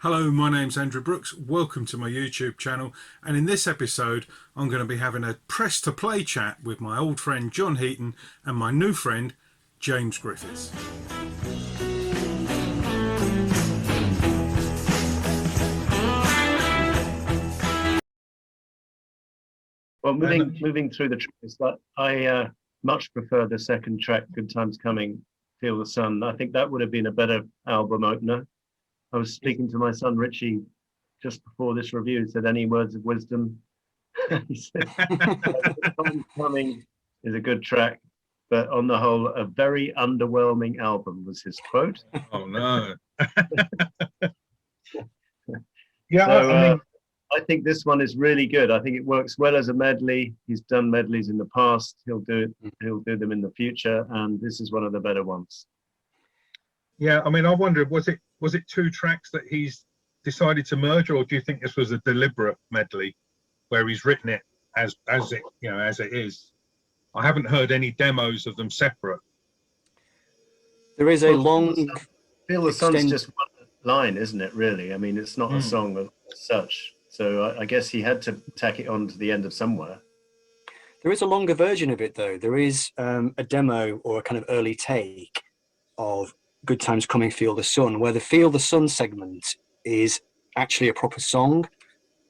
Hello, my name's Andrew Brooks. Welcome to my YouTube channel. And in this episode, I'm going to be having a press to play chat with my old friend John Heaton and my new friend James Griffiths. Well, moving through the tracks, I much prefer the second track, Good Times Coming, Feel the Sun. I think that would have been a better album opener. I was speaking to my son Richie just before this review. He said, "Any words of wisdom?" He said, "Good Times Coming is a good track, but on the whole, a very underwhelming album," was his quote. Oh no. Yeah, so, I think this one is really good. I think it works well as a medley. He's done medleys in the past. He'll do them in the future, and this is one of the better ones. Yeah, I mean, I wonder, was it two tracks that he's decided to merge, or do you think this was a deliberate medley where he's written it as it is? I haven't heard any demos of them separate. There is a long Feel the Sun's just one line, isn't it, really? I mean, it's not a song as such. So I guess he had to tack it on to the end of somewhere. There is a longer version of it, though. There is a demo or a kind of early take of Good Times Coming, Feel the Sun, where the Feel the Sun segment is actually a proper song.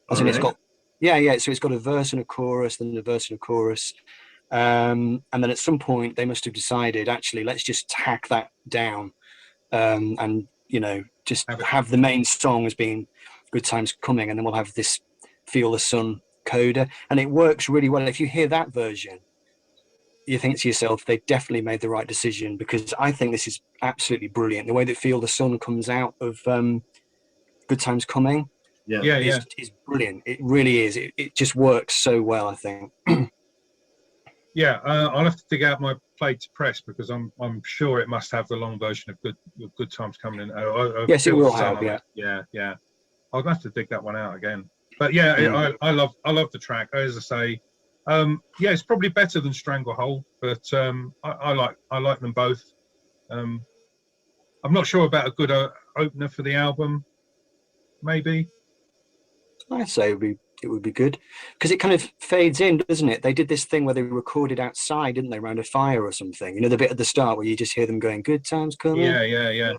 As in, it's got, so it's got a verse and a chorus, then a verse and a chorus. And then at some point, they must have decided, actually, let's just tack that down and, just have the main song as being Good Times Coming, and then we'll have this Feel the Sun coda. And it works really well. If you hear that version, you think to yourself, they definitely made the right decision, because I think this is absolutely brilliant. The way that Feel the Sun comes out of Good Times Coming is brilliant. It really is. It just works so well, I think. I'll have to dig out my plate to press, because I'm sure it must have the long version of Good Times Coming in. Yes, it will have. Yeah. I'll have to dig that one out again. But I love the track. As I say, it's probably better than Stranglehold, but I like them both. I'm not sure about a good opener for the album. Maybe I'd say it would be good, because it kind of fades in, doesn't it? They did this thing where they recorded outside, didn't they, around a fire or something? The bit at the start where you just hear them going, "Good times coming." Yeah.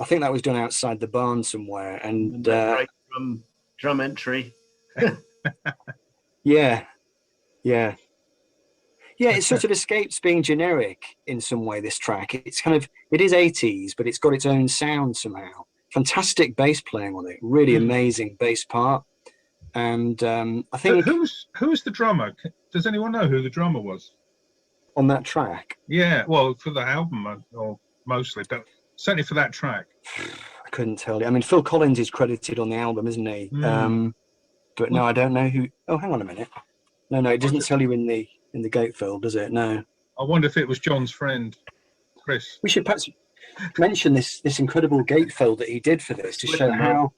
I think that was done outside the barn somewhere, and drum entry. Yeah. It sort of escapes being generic in some way, this track. It is 80s, but it's got its own sound somehow. Fantastic bass playing on it, really amazing bass part. And I think who's the drummer? Does anyone know who the drummer was on that track? Yeah, well, for the album or mostly, but certainly for that track, I couldn't tell you. I mean, Phil Collins is credited on the album, isn't he? But no, I don't know who. Oh, hang on a minute. No, it doesn't tell you in the gatefold, does it? No. I wonder if it was John's friend, Chris. We should perhaps mention this incredible gatefold that he did for this, to show how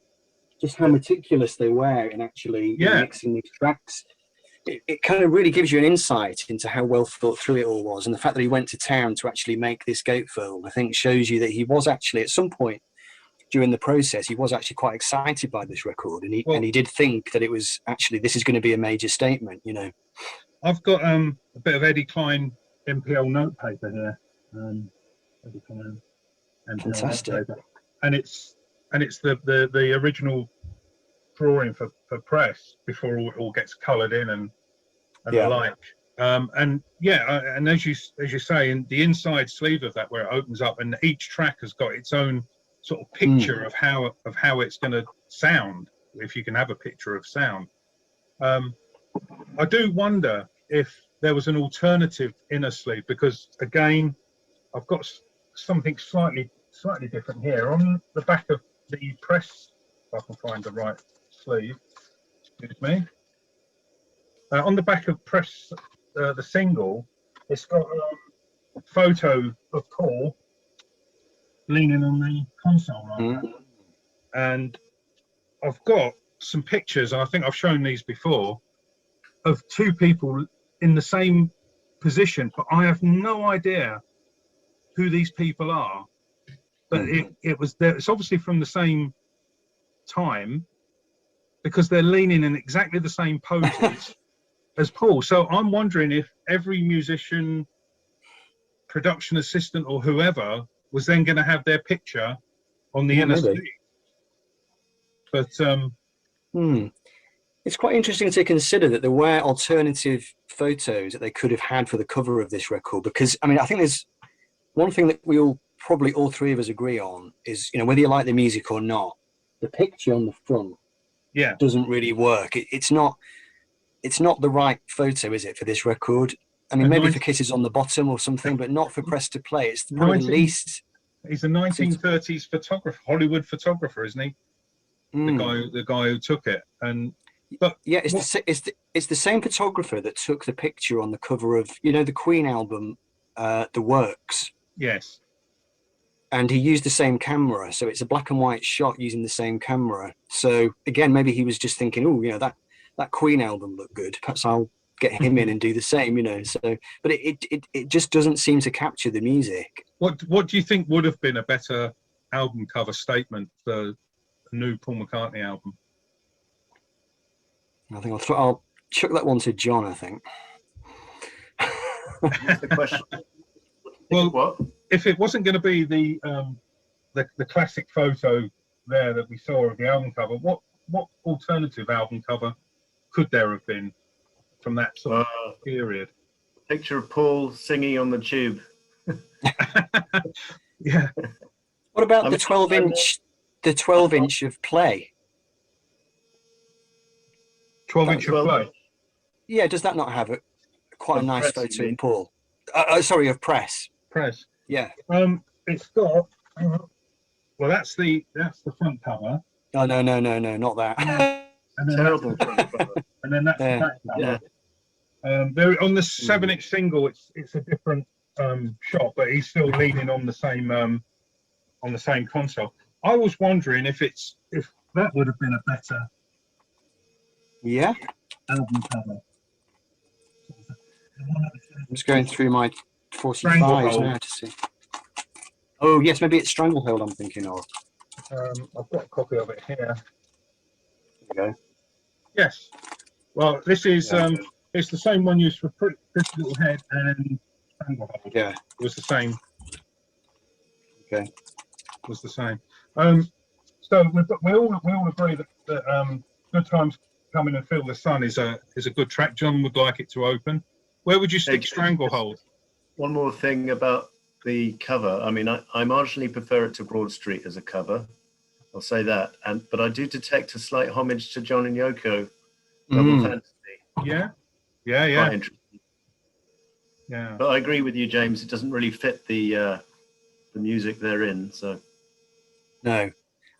meticulous they were in actually mixing these tracks. It kind of really gives you an insight into how well thought through it all was, and the fact that he went to town to actually make this gatefold, I think, shows you that he was actually, at some point during the process, he was actually quite excited by this record, and he did think that it was actually, this is going to be a major statement. I've got a bit of Eddie Klein MPL notepaper here. Eddie Klein MPL fantastic notepaper. And it's the original drawing for press before it all gets coloured in and the like. And as you say, in the inside sleeve of that, where it opens up, and each track has got its own sort of picture of how it's going to sound, if you can have a picture of sound. I do wonder if there was an alternative inner sleeve, because again, I've got something slightly different here on the back of the press. If I can find the right sleeve, excuse me. On the back of press, the single, it's got a photo of Paul leaning on the console like that. And I've got some pictures, and I think I've shown these before, of two people in the same position, but I have no idea who these people are. But it's obviously from the same time, because they're leaning in exactly the same poses as Paul. So I'm wondering if every musician, production assistant, or whoever was then going to have their picture on the inner sleeve. But it's quite interesting to consider that there were alternative photos that they could have had for the cover of this record, because I mean, I think there's one thing that we probably all three of us agree on is, you know, whether you like the music or not, the picture on the front doesn't really work. It's not the right photo, is it, for this record? I mean, maybe for Kisses on the Bottom or something, but not for Press to Play. It's probably the least. He's a 1930s photographer, Hollywood photographer, isn't he? The guy who took it. But yeah, it's the same photographer that took the picture on the cover of, you know, the Queen album, The Works. Yes. And he used the same camera, so it's a black and white shot using the same camera. So again, maybe he was just thinking, oh, you know, that Queen album looked good. Perhaps I'll get him in and do the same, you know. So, but it just doesn't seem to capture the music. What do you think would have been a better album cover statement for a new Paul McCartney album? I think I'll chuck that one to John, I think. That's the question. Well, what? If it wasn't going to be the classic photo there that we saw of the album cover, what alternative album cover could there have been from that sort of period? Picture of Paul singing on the tube. Yeah. What about the 12-inch? The 12-inch of Play. 12-inch of Play. Yeah, does that not have quite a nice Press, photo of Paul? Sorry, of Press. Press. Yeah. It's got. Well, that's the front cover. Oh no, not that. And then Terrible. and then that's the back cover. Yeah. There on the 7-inch single, it's a different shot, but he's still leaning on the same console. I was wondering if that would have been a better album cover. I'm just going through my 45s now to see. Oh yes, maybe it's Stranglehold I'm thinking of. I've got a copy of it here. There we go. Yes. Well, this is it's the same one used for Pretty Little Head and Stranglehold. Yeah. It was the same. Okay. It was the same. So we all agree that Good Times Coming and Feel the Sun is a good track. John would like it to open. Where would you stick Stranglehold? One more thing about the cover. I mean, I marginally prefer it to Broad Street as a cover. I'll say that. But I do detect a slight homage to John and Yoko. Double Fantasy. Yeah. Quite interesting. Yeah. But I agree with you, James. It doesn't really fit the music they're in. So. No.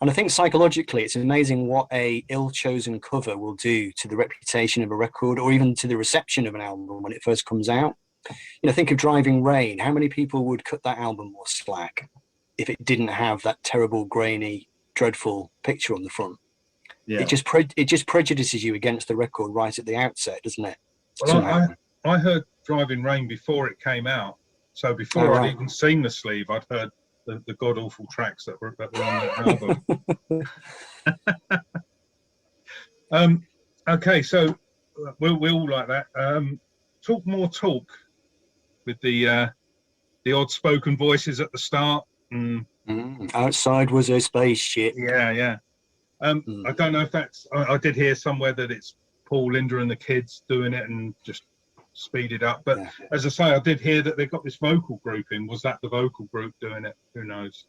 And I think psychologically, it's amazing what a ill-chosen cover will do to the reputation of a record, or even to the reception of an album when it first comes out. You know, think of Driving Rain. How many people would cut that album more slack if it didn't have that terrible, grainy, dreadful picture on the front? Yeah. It just prejudices you against the record right at the outset, doesn't it? Well, I heard Driving Rain before it came out. So before I'd even seen the sleeve, I'd heard the god awful tracks that were on that album. Okay, so we all like that. Talk more talk with the odd spoken voices at the start. Outside was a spaceship. Yeah. I don't know if that's. I did hear somewhere that it's Paul, Linda, and the kids doing it and just speed it up. But as I say, I did hear that they got this vocal group in. Was that the vocal group doing it? Who knows?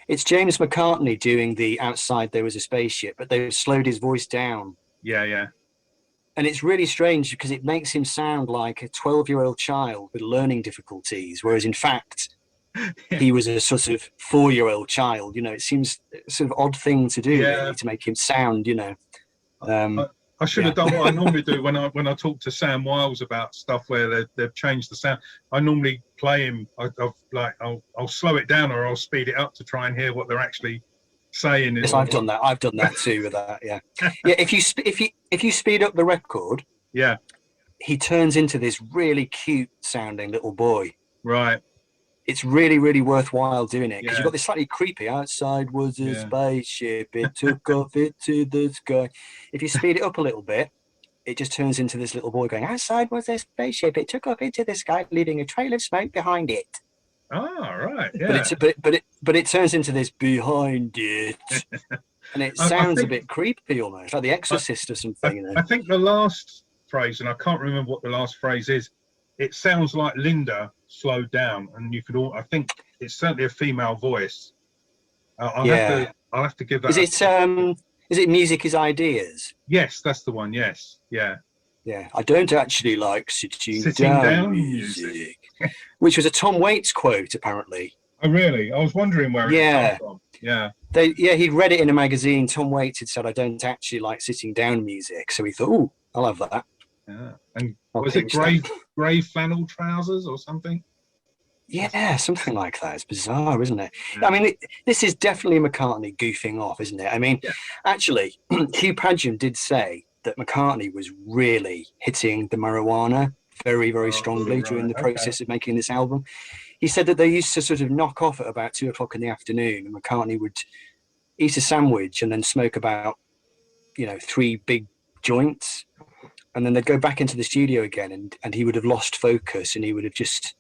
It's James McCartney doing the Outside There Was a Spaceship, but they've slowed his voice down. Yeah. And it's really strange because it makes him sound like a 12-year-old child with learning difficulties, whereas in fact, he was a sort of 4-year-old child. You know, it seems a sort of odd thing to do really, to make him sound, you know. I should have done what I normally do when I talk to Sam Wiles about stuff where they've changed the sound. I normally play him. I'll slow it down or I'll speed it up to try and hear what they're actually saying. Yes, I've done that. I've done that too with that. Yeah. If you speed up the record, he turns into this really cute sounding little boy. Right. it's really, really worthwhile doing it, because Yeah. you've got this slightly creepy outside was a Yeah. spaceship, it took off into the sky. If you speed it up a little bit, it just turns into this little boy going, outside was a spaceship, it took off into the sky, leaving a trail of smoke behind it. Oh, right. But Yeah. it turns into this behind it, and it I sounds think- a bit creepy, almost like The Exorcist or something. You know? I think the last phrase, and I can't remember what the last phrase is, it sounds like Linda slowed down, and you could all. I think it's certainly a female voice. I'll have to give that. Is it Music is Ideas? Yes, that's the one. Yes, yeah. Yeah, I don't actually like sitting Down down music, which was a Tom Waits quote, apparently. Oh, really? I was wondering where it came from. Yeah. He'd read it in a magazine. Tom Waits had said, "I don't actually like sitting down music," so he thought, "Oh, I'll have that." Yeah. And I'll was it pinch grey flannel trousers or something? Yeah, something like that. It's bizarre, isn't it? Yeah. I mean, this is definitely McCartney goofing off, isn't it? I mean, actually, Hugh Padgham did say that McCartney was really hitting the marijuana very, very strongly during the process of making this album. He said that they used to sort of knock off at about 2 o'clock in the afternoon, and McCartney would eat a sandwich and then smoke about, 3 big joints, and then they'd go back into the studio again, and he would have lost focus, and he would have just,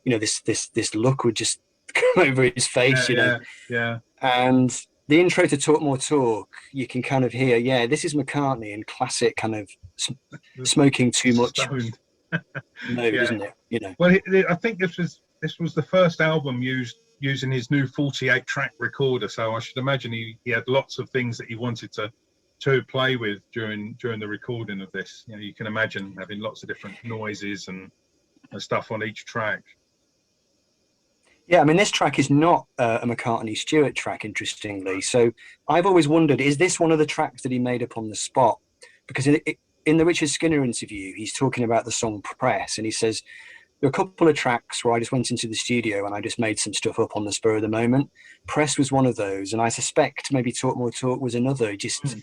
this look would just come over his face, Yeah. And the intro to Talk More Talk, you can kind of hear, this is McCartney in classic kind of smoking too much Stoned. mode, isn't it? Well, I think this was the first album using his new 48-track recorder, so I should imagine he had lots of things that he wanted to play with during the recording of this. You can imagine having lots of different noises and stuff on each track. Yeah, I mean, this track is not a McCartney Stewart track, interestingly. So I've always wondered, is this one of the tracks that he made up on the spot? Because in the Richard Skinner interview, he's talking about the song Press, and he says, there are a couple of tracks where I just went into the studio and I just made some stuff up on the spur of the moment. Press was one of those, and I suspect maybe Talk More Talk was another. He just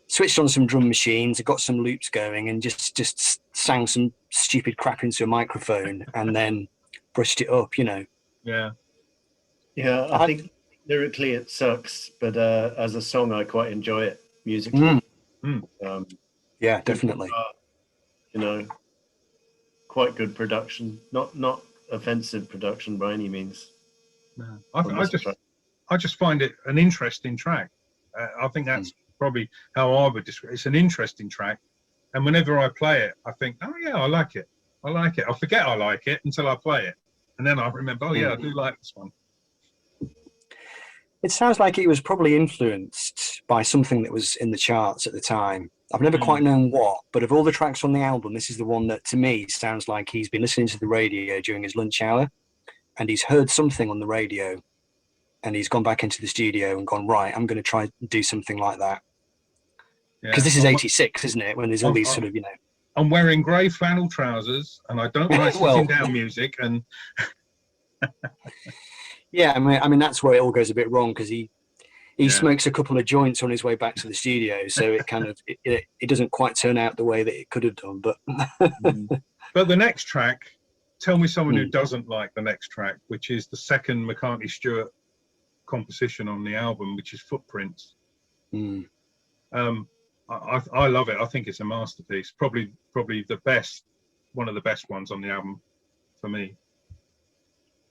switched on some drum machines, got some loops going, and just sang some stupid crap into a microphone and then brushed it up, Yeah, I think lyrically it sucks, but as a song, I quite enjoy it musically. Yeah, definitely. Quite good production, not offensive production by any means. No. I just find it an interesting track. I think that's probably how I would describe it. It's an interesting track, and whenever I play it, I think, oh yeah, I like it. I forget I like it until I play it. And then I remember, oh yeah, I do like this one. It sounds like it was probably influenced by something that was in the charts at the time. I've never quite known what, but of all the tracks on the album, this is the one that to me sounds like he's been listening to the radio during his lunch hour, and he's heard something on the radio, and he's gone back into the studio and gone, right, I'm going to try and do something like that. Because this is 86, isn't it? When there's all these sort of, I'm wearing grey flannel trousers, and I don't like sitting down music. And yeah, I mean that's where it all goes a bit wrong, because he smokes a couple of joints on his way back to the studio, so it kind of it doesn't quite turn out the way that it could have done. But but the next track, tell me someone who doesn't like the next track, which is the second McCartney Stewart composition on the album, which is Footprints. I love it. I think it's a masterpiece. Probably the best, one of the best ones on the album for me.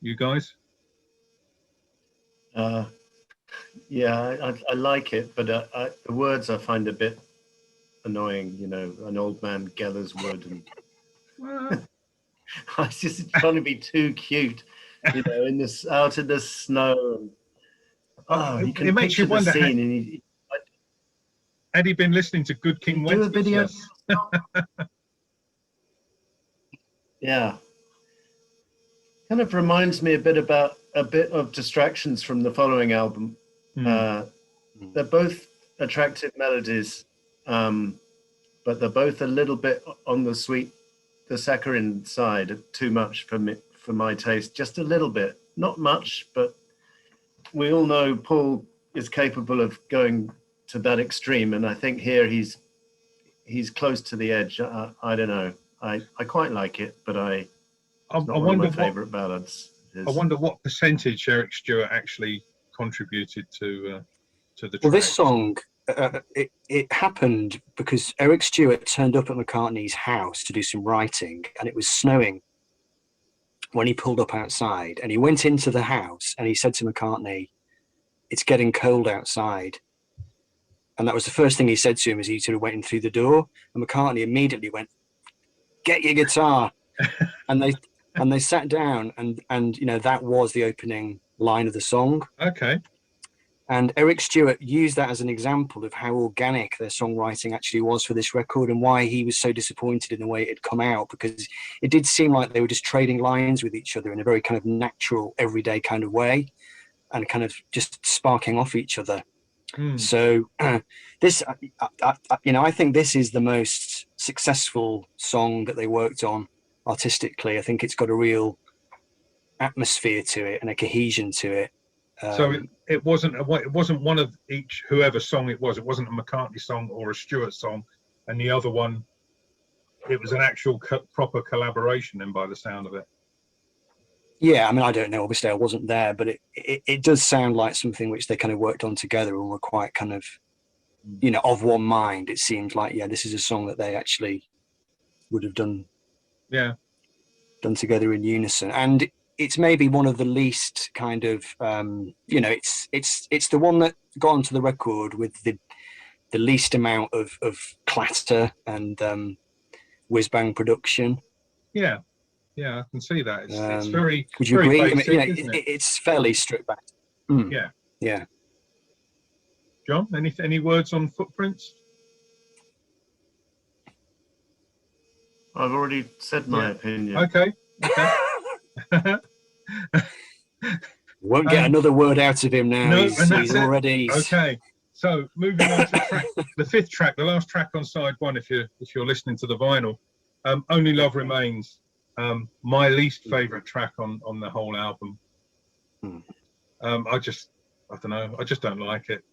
You guys? Yeah, I like it, but the words I find a bit annoying. An old man gathers wood, and I was just trying to be too cute, in this out in the snow. And, you can it makes you wonder. Scene, Had he been listening to Good King Wenceslas? Yeah. Kind of reminds me a bit of Distractions from the following album. They're both attractive melodies, but they're both a little bit on the saccharine side, too much for my taste. Just a little bit, not much, but we all know Paul is capable of going to that extreme, and I think here he's close to the edge. I don't know. I quite like it, but I wonder one of my favorite ballads. I wonder what percentage Eric Stewart actually contributed to the track. Well, this song, it happened because Eric Stewart turned up at McCartney's house to do some writing, and it was snowing when he pulled up outside. And he went into the house and he said to McCartney, "It's getting cold outside." And that was the first thing he said to him as he sort of went in through the door. And McCartney immediately went, "Get your guitar." and they sat down, and you know, that was the opening line of the song. Okay. And Eric Stewart used that as an example of how organic their songwriting actually was for this record, and why he was so disappointed in the way it had come out, because it did seem like they were just trading lines with each other in a very kind of natural, everyday kind of way, and kind of just sparking off each other. So this, you know, I think this is the most successful song that they worked on artistically. I think it's got a real atmosphere to it and a cohesion to it. So it wasn't one of each, whoever song it was. It wasn't a McCartney song or a Stewart song, and the other one, it was an actual proper collaboration. Then, by the sound of it. Yeah, I mean, I don't know. Obviously, I wasn't there, but it does sound like something which they kind of worked on together and were quite kind of, you know, of one mind. It seemed like, yeah, this is a song that they actually would have done together in unison. And it's maybe one of the least kind of, you know, it's the one that got onto the record with the least amount of clatter and whiz bang production. Yeah, I can see that. It's very. Would you very agree? basic, I mean, it's fairly stripped back. Yeah. John, any words on Footprints? I've already said my opinion. Okay. Won't get another word out of him now. No, he's already. Okay. So moving on to track, the fifth track, the last track on side one. If you're listening to the vinyl, "Only Love Remains." My least favorite track on the whole album. I don't know. I just don't like it.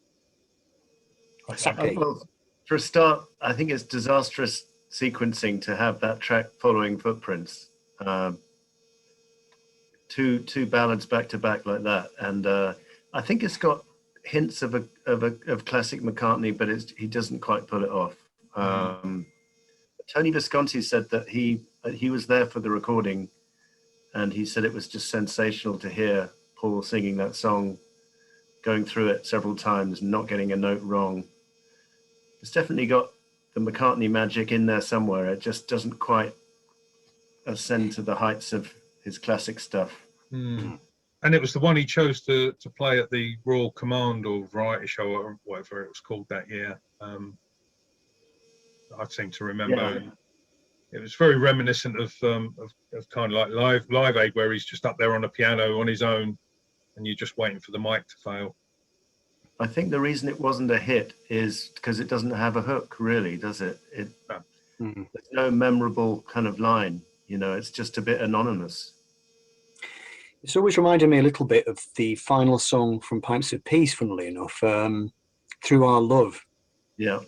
Exactly. Well, for a start, I think it's disastrous sequencing to have that track following Footprints. Two ballads back to back like that, and I think it's got hints of classic McCartney, but he doesn't quite pull it off. Tony Visconti said that he was there for the recording, and he said it was just sensational to hear Paul singing that song, going through it several times, not getting a note wrong. It's definitely got the McCartney magic in there somewhere. It just doesn't quite ascend to the heights of his classic stuff. And it was the one he chose to play at the Royal Command or Variety Show or whatever it was called that year. I seem to remember. Yeah. It was very reminiscent of kind of like Live Aid, where he's just up there on a piano on his own, and you're just waiting for the mic to fail. I think the reason it wasn't a hit is because it doesn't have a hook, really, does it? There's no memorable kind of line, you know, it's just a bit anonymous. It's always reminded me a little bit of the final song from Pipes of Peace, funnily enough, Through Our Love. Yeah.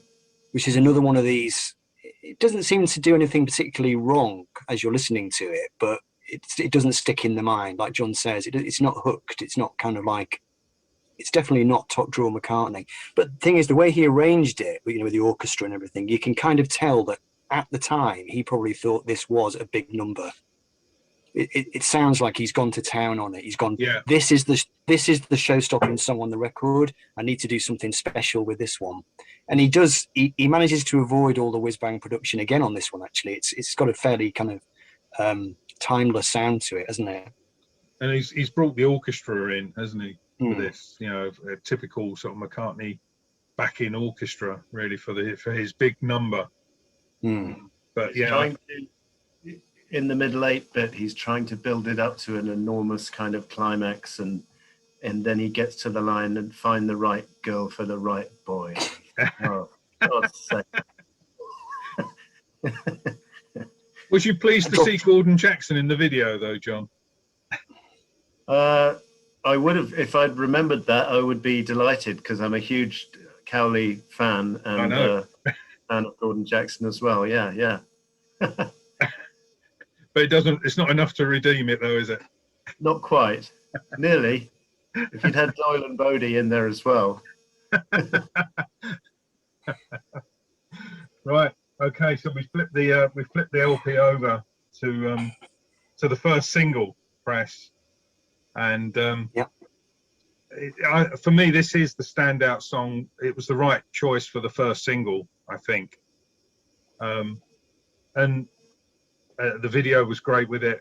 Which is another one of these, it doesn't seem to do anything particularly wrong as you're listening to it, but it doesn't stick in the mind. Like John says, it's not hooked. It's not kind of like, it's definitely not top drawer McCartney. But the thing is, the way he arranged it, you know, with the orchestra and everything, you can kind of tell that at the time he probably thought this was a big number. It sounds like he's gone to town on it. He's gone, this is the show-stopping song on the record. I need to do something special with this one. And he does. He manages to avoid all the whiz-bang production again on this one, actually. It's got a fairly kind of timeless sound to it, hasn't it? And he's brought the orchestra in, hasn't he, for this, you know, a typical sort of McCartney backing orchestra, really, for his big number. But yeah. In the middle 8-bit, he's trying to build it up to an enormous kind of climax, and then he gets to the line and find the right girl for the right boy. Oh, God's sake. Was you pleased to see Gordon Jackson in the video, though, John? I would have, if I'd remembered that, I would be delighted, because I'm a huge Cowley fan and fan of Gordon Jackson as well. Yeah. But it's not enough to redeem it, though, is it? Not quite. Nearly. If you'd had Doyle and Bodie in there as well. Right. Okay. So we flipped the LP over to the first single press, and for me, this is the standout song. It was the right choice for the first single, I think. And the video was great with it.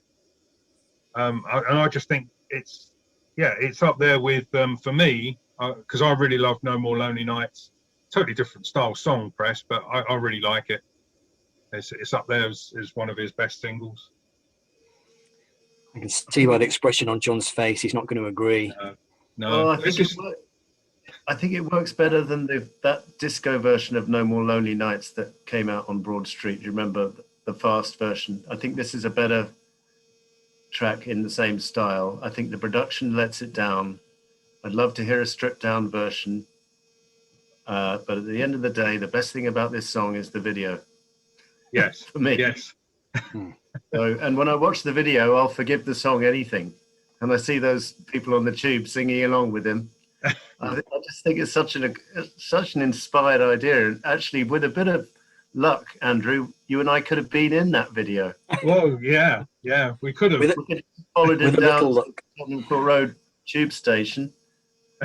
And I just think it's up there with, for me, because I really love No More Lonely Nights. Totally different style song, Press, but I really like it. It's up there as one of his best singles. I can see by the expression on John's face, he's not going to agree. No, well, I think it works better than that disco version of No More Lonely Nights that came out on Broad Street. Do you remember the fast version? I think this is a better track in the same style. I think the production lets it down. I'd love to hear a stripped down version. But at the end of the day, the best thing about this song is the video. Yes. For me. Yes. So, and when I watch the video, I'll forgive the song anything. And I see those people on the tube singing along with him. I just think it's such an inspired idea. And actually, with a bit of luck, Andrew, you and I could have been in that video. Whoa, yeah, we could have. We could have followed him down to Tottenham Court Road tube station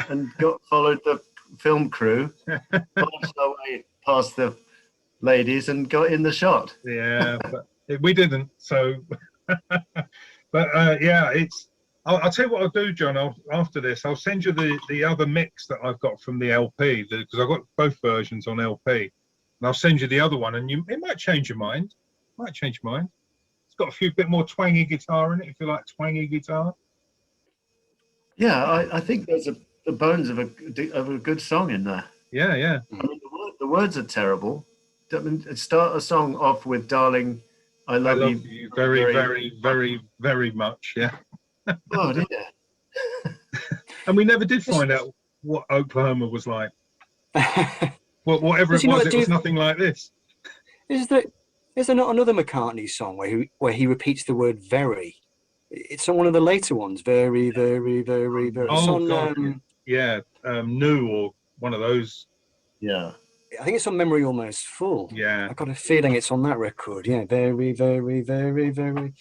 and followed the film crew, marched our way past the ladies and got in the shot. Yeah, but we didn't. So, but yeah, it's. I'll tell you what I'll do, John. After this, I'll send you the other mix that I've got from the LP, because I've got both versions on LP, and I'll send you the other one, and it might change your mind. It's got a bit more twangy guitar in it, if you like twangy guitar. Yeah, I think there's the bones of a good song in there. Yeah. I mean, the words are terrible. I mean, start a song off with "Darling, I love you very, very, very, very much." Yeah. Oh dear. And we never did find out what Oklahoma was like. Whatever it was nothing like this. Is there not another McCartney song where he repeats the word "very"? It's on one of the later ones. Very, very, very, very. Oh, it's on, God. New or one of those. Yeah. I think it's on Memory Almost Full. Yeah. I've got a feeling it's on that record. Yeah. Very, very, very, very.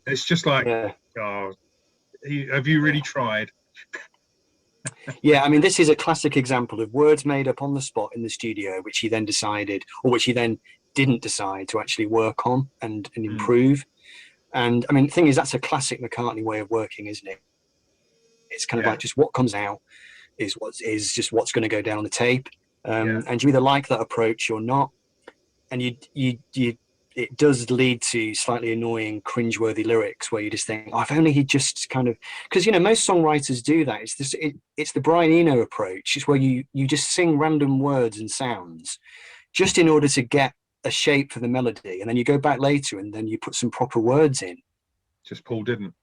It's just like, oh, have you really tried? Yeah, I mean, this is a classic example of words made up on the spot in the studio, which he then decided, or which he then didn't decide to actually work on and improve. And I mean, the thing is, that's a classic McCartney way of working, isn't it? It's kind of like just what comes out is just what's going to go down on the tape. And you either like that approach or not. And it does lead to slightly annoying, cringeworthy lyrics where you just think, oh, if only he just kind of, because most songwriters do that. It's the Brian Eno approach. It's where you just sing random words and sounds just in order to get a shape for the melody, and then you go back later and then you put some proper words in. Just Paul didn't.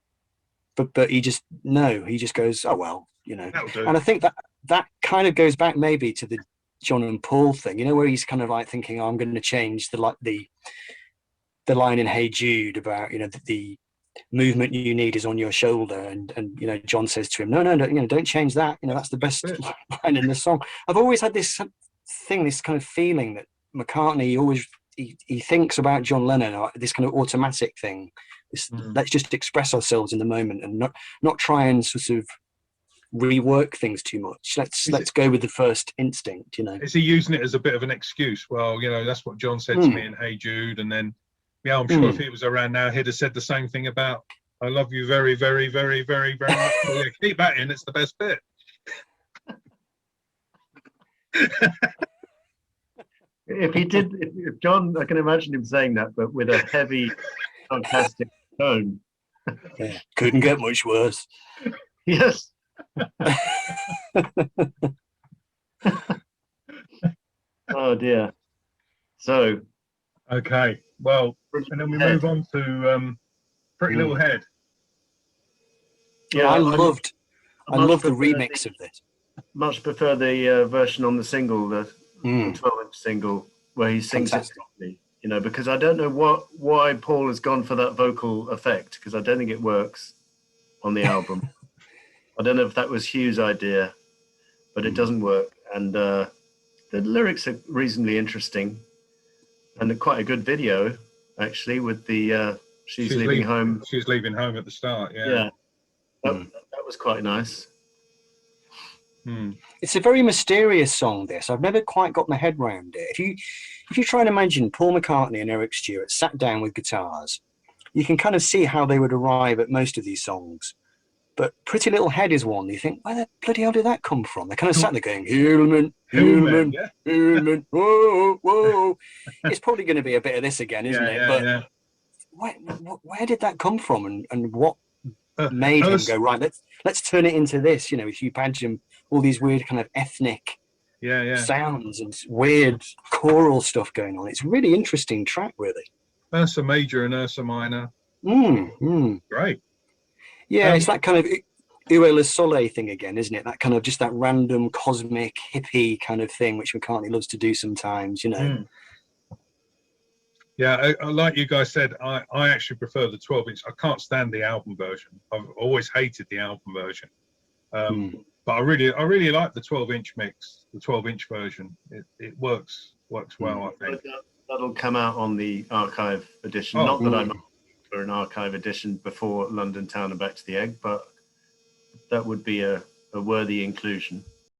But he just goes, oh well, That'll do. And I think that kind of goes back maybe to the John and Paul thing, where he's kind of like thinking, oh, I'm going to change the line in Hey Jude about the movement you need is on your shoulder, and John says to him, no, don't change that, that's the best line in the song. I've always had this kind of feeling that McCartney always he thinks about John Lennon, this kind of automatic thing, let's just express ourselves in the moment and not try and sort of rework things too much. Let's go with the first instinct. Is he using it as a bit of an excuse? Well, that's what John said to me in Hey Jude, and then I'm sure if he was around now, he'd have said the same thing about I love you very, very, very, very, very much. Well, yeah, keep that in, it's the best bit. If John, I can imagine him saying that, but with a heavy, sarcastic tone. Yeah, couldn't get much worse. Yes. Oh dear. So. Okay. Well, and then we move on to Pretty Little Head. Yeah, I loved the remix of this. Much prefer the version on the single, the 12-inch single, where he sings it properly. Because I don't know why Paul has gone for that vocal effect, because I don't think it works. on the album. I don't know if that was Hugh's idea, but it doesn't work. And the lyrics are reasonably interesting, and quite a good video actually, with the she's leaving home. She's leaving home at the start. Yeah, that was quite nice. It's a very mysterious song, this. I've never quite got my head around it. If you try and imagine Paul McCartney and Eric Stewart sat down with guitars, you can kind of see how they would arrive at most of these songs. But Pretty Little Head is one. You think, where the bloody hell did that come from? They kind of sat there going, Hillman, Hillman, Hillman, whoa, whoa. It's probably going to be a bit of this again, isn't it? But where did that come from, and what made him go, right, let's turn it into this? You know, if you imagine all these weird kind of ethnic sounds and weird choral stuff going on. It's a really interesting track, really. Ursa Major and Ursa Minor. Great. Yeah, it's that kind of Ue Le Soleil thing again, isn't it? That kind of just that random cosmic hippie kind of thing, which McCartney loves to do sometimes, you know. Yeah, like you guys said, I actually prefer the 12-inch. I can't stand the album version. I've always hated the album version. But I really like the 12-inch mix, the 12-inch version. It works well, I think. That'll come out on the archive edition. Not that I'm for an archive edition before London Town and Back to the Egg, but that would be a worthy inclusion.